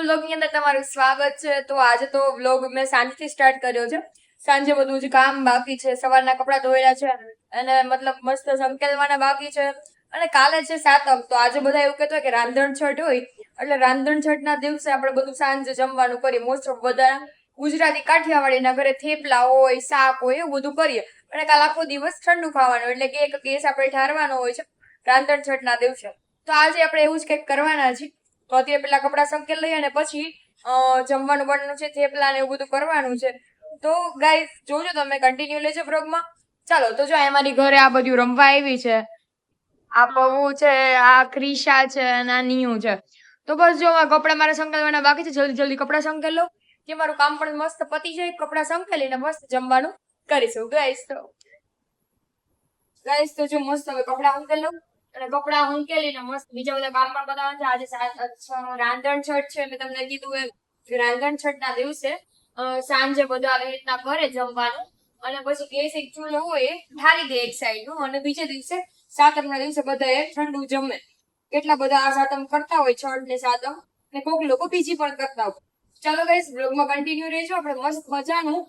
વ્લોગની અંદર તમારું સ્વાગત છે। તો આજે તો વ્લોગ મેં સાંજથી સ્ટાર્ટ કર્યો છે। સાંજે બધું જ કામ બાકી છે, સવારના કપડાં ધોયેલા છે અને મતલબ મસ્ત સંકેલવાના બાકી છે। અને કાલે છે સાતમ, તો આજે બધા એવું કહેતા હોય કે રાંધણ છઠ હોય, એટલે રાંધણ છઠના દિવસે આપણે બધું સાંજે જમવાનું કરીએ। મોસ્ટ ઓફ બધા ગુજરાતી કાઠિયાવાડીના ઘરે થેપલા હોય, શાક હોય, એવું બધું કરીએ। અને કાલ આખો દિવસ ઠંડુ ખાવાનું, એટલે કે એક કેસ આપણે ઠારવાનો હોય છે રાંધણ છઠના દિવસે। તો આજે આપણે એવું જ કંઈક કરવાના છીએ। તો અત્યારે પેલા કપડા સંકેલ લઈએ અને પછી જમવાનું બનાવવાનું છે, થેપલા ને એવું બધું કરવાનું છે। તો ગાઈસ જોજો, તમે કન્ટિન્યુ લેજો વ્લોગમાં। ચાલો તો જો અમારી ઘરે આ બધું રમવા આવી છે, આ પવું છે, આ ક્રિશા છે અને આ નિયુ છે। તો બસ જો કપડા મારે સંકેલવાના બાકી છે, જલ્દી જલ્દી કપડા સંકેલ લો કે મારું કામ પણ મસ્ત પતી જાય। કપડા સંકેલીને મસ્ત જમવાનું કરીશું ગાઈસ। તો જો મસ્ત હવે કપડા સંકેલ લઉં અને કપડા સંકેલીને મસ્ત બીજા બધા કામ પણ બતાવવાના છે। આજે રાંધણ છઠ છે, મેં તમને કીધું એમ રાંધણ છઠ ના દિવસે સાંજે બધા આવી રીતના ઘરે જમવાનું અને પછી ગેસ એક ચૂલો હોય ઠારી દે એક સાઈડ નું, અને બીજે દિવસે સાતમ ના દિવસે બધા ઠંડુ જમે। કેટલા બધા આ સાતમ કરતા હોય, છઠ ને સાતમ, ને કોક લોકો બીજી પણ કરતા હોય। ચાલો ગાઈસ બ્લોગમાં કન્ટિન્યુ રહેજો, આપણે મસ્ત મજાનું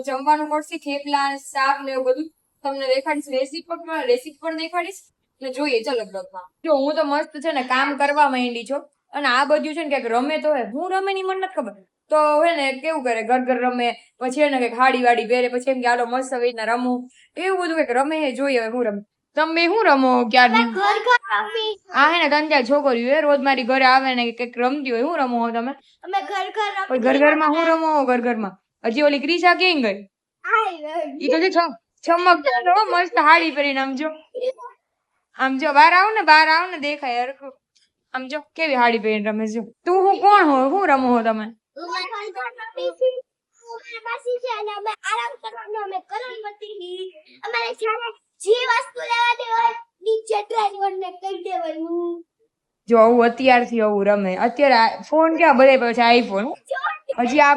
જમવાનું કરશે, થેપલા શાક ને એવું બધું તમને દેખાડીશ, રેસીપી પણ દેખાડીશ ને જોઈએ। ચલો બ્લોગમાં જો હું તો મસ્ત છે ને કામ કરવા માંડી છું, અને આ બધું છે ને ક્યાંક રમે તો હે, હું રમે ની મને નથી ખબર, તો હે ને કેવું કરે ઘર ઘર રમે, પછી એને કઈક હાડી વાડી પહેરે, પછી એમ કે હાલો મસ્ત રીતના રમું, એવું બધું કઈક રમે હે। જોઈએ હવે હું રમે, તમે શું રમો ક્યારની? હા હે ને તને છોકરીઓ હે રોજ મારી ઘરે આવે ને કઈક રમતી હોય, શું રમો તમે? અમે ઘર ઘરમાં શું રમો? ઘર ઘરમાં હજી ઓલી ક્રિશા ક્યાં ગઈ? ઈ તો છે ચમક મસ્ત હાડી પહેરીને આમ જો બહાર આવ ને દેખાય હરખું। આમ જો કેવી હાડી પહેરીને રમે છે। તું હું કોણ હો, શું રમો હો તમે? જો આવું અત્યારથી આવું રમે, અત્યારે ફોન ક્યાં બધે પછી આઈફોન, હજી આ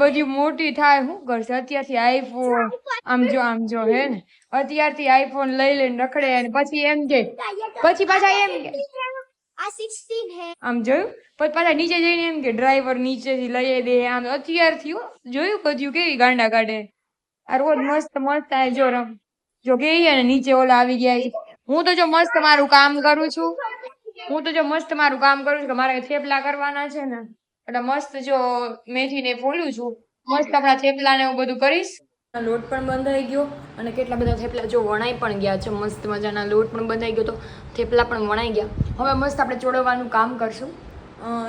બધી મોટી થાય શું કરશે? અત્યારથી આઈફોન આમ જો હે ને અત્યારથી આઈફોન લઈ લઈને રખડે, અને પછી એમ કે પછી પાછા એમ કે આમ જોયું, પછી પાછા નીચે જઈને એમ કે ડ્રાઈવર નીચેથી લઈ દે, આમ અત્યારથી જોયું બધું કેવી ગાંડા કાઢે। આ રોજ મસ્ત મસ્ત આ જો રમ જો કે ને નીચે ઓલા આવી ગયા। હું તો જો મસ્ત મારું કામ કરું છું, કે મારે થેપલા કરવાના છે ને, એટલે મસ્ત જો મેથી ને ફોલું છું, મસ્ત આપણા થેપલા ને એવું બધું કરીશ। લોટ પણ બંધાઈ ગયો અને કેટલા બધા થેપલા જો વણાઈ પણ ગયા છે, મસ્ત મજાના લોટ પણ બંધાઈ ગયો, તો થેપલા પણ વણાઈ ગયા। હવે મસ્ત આપણે ચોળવવાનું કામ કરશું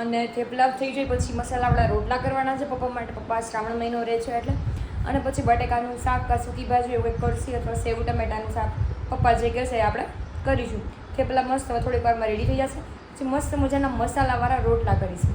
અને થેપલા થઈ જાય પછી મસાલાવાળા રોટલા કરવાના છે પપ્પા માટે। પપ્પા શ્રાવણ મહિનો રહે છે એટલે, અને પછી બટેકાનું શાક કા સૂકી ભાજી એવું કંઈક કરશી, અથવા સેવ ટમેટાનું શાક પપ્પા જે કહેશે આપણે કરીશું। થેપલા મસ્ત થોડીક વારમાં રેડી થઈ જશે, પછી મસ્ત મજાના મસાલાવાળા રોટલા કરીશું।